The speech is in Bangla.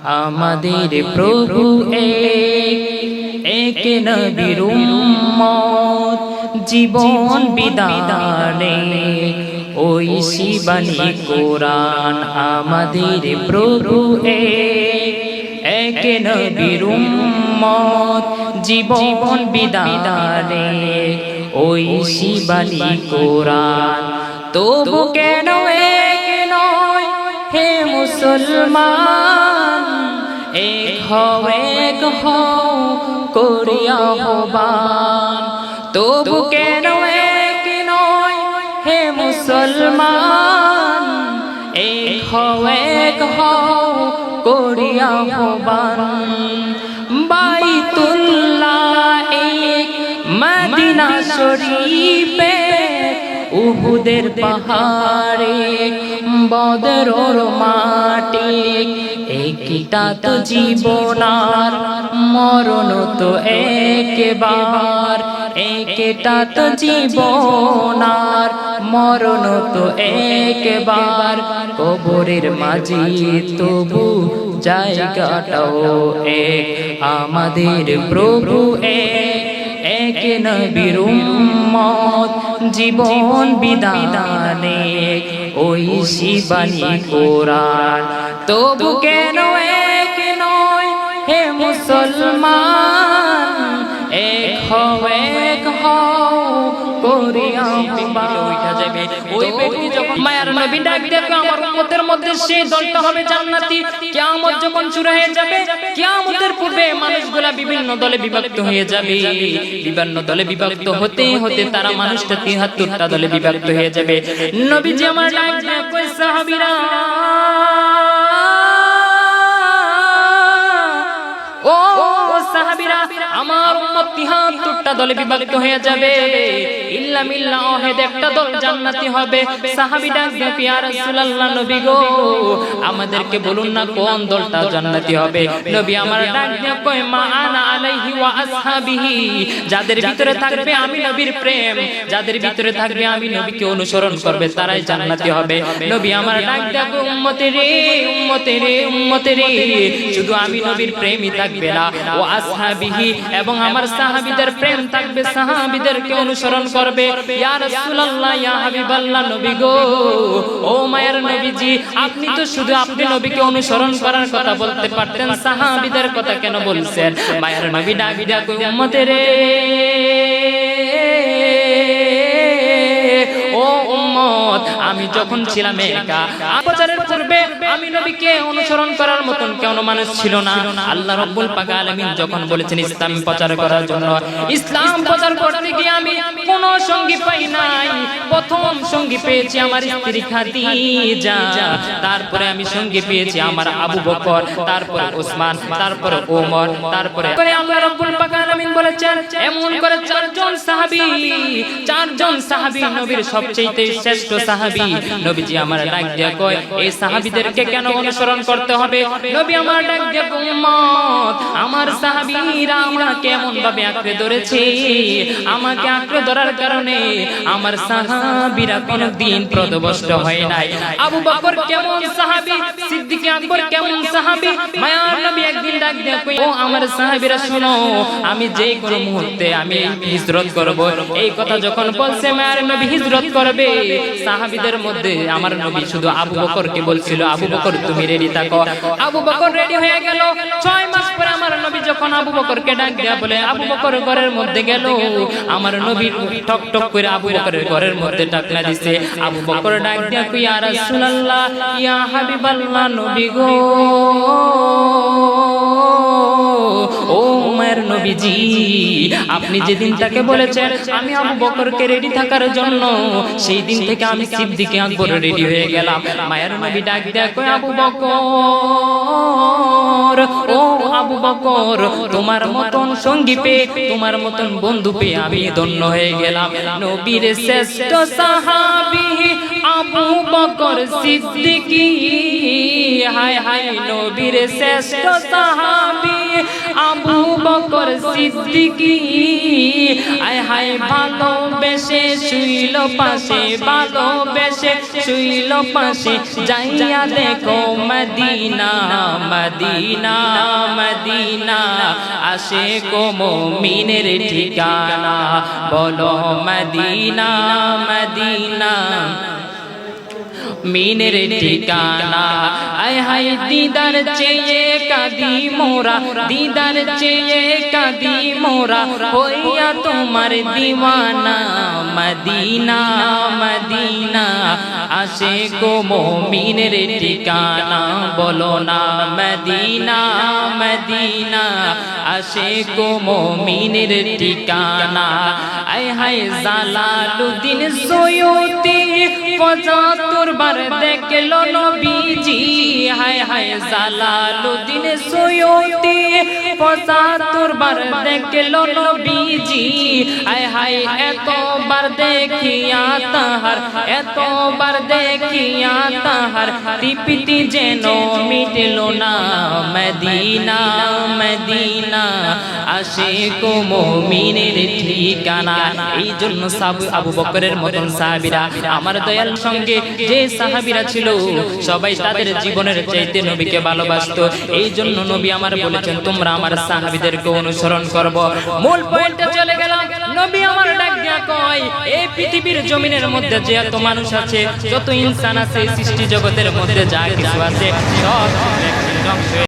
আমাদের প্রভু এক নবীর উম্মত জীবন বিদানে ওই শিবানী কোরআন। আমাদের প্রভু এক নবীর উম্মত জীবন বিদানে ওই শিবানী কোরআন। তবু কেন এক নয় হে মুসলমান, এক হও এক হও করিয়া আহ্বান। তবু কেন এক নয় হে মুসলমান, এক হও এক হও করিয়া আহ্বান। বাইতুল্লাহ এক মদিনা শরীফে উহুদের পাহাড়ে বদরের মাটি একটা তো জীবনার মরণ তো একবার, একটা তো জীবনার মরণ তো একবার। কবরের মাঝে তবু জায়গাটাও এক। আমাদের প্রভু এক নবীর উম্মত জীবন বিদানে ওই শিবানী কোরআন। তবু কেন এক নয় হে মুসলমান, এক হও এক হও করিয়া আহ্বান। ওই ব্যক্তি যখন মায়ার নবী ডাক দেবে আমার উম্মতের মধ্যে সেই দলটা হবে জান্নাতি। কিয়ামত যখন শুরু হয়ে যাবে, কিয়ামতের পূর্বে মানুষগুলা বিভিন্ন দলে বিভক্ত হয়ে যাবে। বিভিন্ন দলে বিভক্ত হতে হতে তারা মানুষটা ৭৩টা দলে বিভক্ত হয়ে যাবে। নবীজি আমার ডাক দেবে সাহাবীরা, ও সাহাবীরা, আমার উম্মত ৭৩টা দলে বিভক্ত হয়ে যাবে। ইল্লা মিল্লা ওয়াহিদ একটা দল জান্নাতি হবে। সাহাবী ডাক দেয় ইয়া রাসূলুল্লাহ, নবী গো আমাদেরকে বলুন না কোন দলটা জান্নাতি হবে। নবী আমার ডাক দিয়ে কয় মা আনা আলাইহি ওয়া আসহাবিহি, যাদের ভিতরে থাকবে আমি নবীর প্রেম, যাদের ভিতরে থাকবে আমি নবীকে অনুসরণ করবে তারাই জান্নাতি হবে। নবী আমার ডাক দিয়ে উম্মতে রে উম্মতে রে উম্মতে রে, শুধু আমি নবীর প্রেমই থাকবে না, ও আসহাবিহি এবং আমার সাহাবীদের প্রেম থাকবে, সাহাবীদেরকে অনুসরণ করবে। ইয়া রাসূলুল্লাহ ইয়া হাবিবাল্লাহ, নবী গো ও মায়ের নবীজি আপনি তো শুধু আপনি নবীকে অনুসরণ করার কথা বলতে পারতেন, সাহাবীদের কথা কেন বলছেন? মায়ের নবী ডাক দিয়া কই উম্মতে রে ও উম্মত, আমি যখন ছিলাম একা, প্রচারের পূর্বে আমি নবীকে অনুসরণ করার মতন কেন মানুষ ছিল না। আল্লাহ রাব্বুল পাক আলামিন যখন বলেছেন ইসলাম প্রচার করার জন্য, ইসলাম প্রচার করতে গিয়ে আমি কোন সঙ্গী পাই নাই। প্রথম সঙ্গী পেয়েছি আমার স্ত্রী খাদিজা, তারপরে আমি সঙ্গী পেয়েছি আমার আবু বকর, তারপরে ওসমান, তারপরে ওমর, তারপরে আল্লাহ রাব্বুল পাক আলামিন বলেছেন এমন করে চারজন সাহাবী নবীর সবচেয়ে শ্রেষ্ঠ সাহাবী। নবীজি আমার ডাক দিয়া কয় এই সাহাবীদেরকে কেন অনুসরণ করতে হবে? নবী আমার ডাক দিয়া উম্মত আমার সাহাবীরা আমাকে কেমন ভাবে আঁকড়ে ধরেছে, আমাকে আঁকড়ে ধরার কারণে আমার সাহাবীরা কোনদিন পদভ্রষ্ট হয় নাই। আবু বকর কেমন সাহাবী, সিদ্দিক আকবর কেমন সাহাবী। মায়ার নবী একদিন ডাক দিয়া কয় ও আমার সাহাবীরা শুনো, আমি যে কোনো মুহূর্তে আমি হিজরত করব। এই কথা যখন বলছে মায়ার নবী হিজরত করবে, সাহাবীদের মধ্যে আমার নবী শুধু আবু বকরকে বলছিল আবু বকর তুমি রেডি থাকো। আবু বকর রেডি হয়ে গেল। 6 মাস পরে আমার নবী যখন আবু বকরকে ডাক দিয়া বলে আবু বকর ঘরের মধ্যে গেল, আমার নবী টক টক করে আবু বকরের ঘরের মধ্যে ডাকনা দিছে। আবু বকর ডাক দিয়া কই ইয়া রাসূলুল্লাহ ইয়া হাবিবাল্লাহ, নবী গো ও মায়ের নবীজি আপনি যেদিন তাকে বলেছেন আমি আবু বকরকে রেডি থাকার জন্য, সেই দিন থেকে আমি সিদ্দিক আকবর রেডি হয়ে গেলাম। মায়ের নবী ডাক দেয়া কয় আবু বকর ও আবু বকর, তোমার মতন সঙ্গী পেয়ে, তোমার মতন বন্ধু পেয়ে আমি ধন্য হয়ে গেলাম। নবীর শ্রেষ্ঠ সাহাবী আবু বকর সিদ্দিক, হায় হায় নবীর শ্রেষ্ঠ সাহাবী আবু বকর সিদ্দিকী আয় হায় ভালোবেসে শুইল পাশে ভালোবেসে শুইল পাশে যাইয়া দেখো মদিনা মদিনা মদিনা আশিক মুমিনের ঠিকানা বলো মদিনা মদিনা মিনের ঠিকানা আয় হায় দিদার চেয়ে কাঁদি মোরা দিদার চেয়ে কাঁদি মোরা হইয়া তোমার দিওয়ানা মদিনা মদিনা আশিক মুমিনের ঠিকানা বলো না মদিনা মদিনা আশিক মুমিনের ঠিকানা আয় হায় জালালুদ্দিন সৈয়দী ৭৫ বার দেখলো নবীজি হায় হায় জালালুদ্দিন সৈয়দী ৭৫ বার দেখলো নবীজি হায় হায় এতবার দেখিয়া তাহার এতবার দেখিয়া তাহার তৃপ্তি যেন মিটলো না মদিনা মদিনা আশিক মুমিনের ঠিকানা। এই জন্য আবু বকরের মতন সাহাবীরা আমার দয়াল সঙ্গে যে সাহাবীরা ছিল সবাই তাদের জীবনের চাইতে নবীকে ভালোবাসতো। এই জন্য নবী আমার বলেছেন তোমরা আমার সাহাবীদেরকে অনুসরণ করবো। মূল পয়েন্টে চলে গেলাম। নবী আমার ডাক দিয়া কয় এই পৃথিবীর জমিনের মধ্যে যে এত মানুষ আছে যত ইনসান আছে সৃষ্টি জগতের মধ্যে যা কিছু আছে সব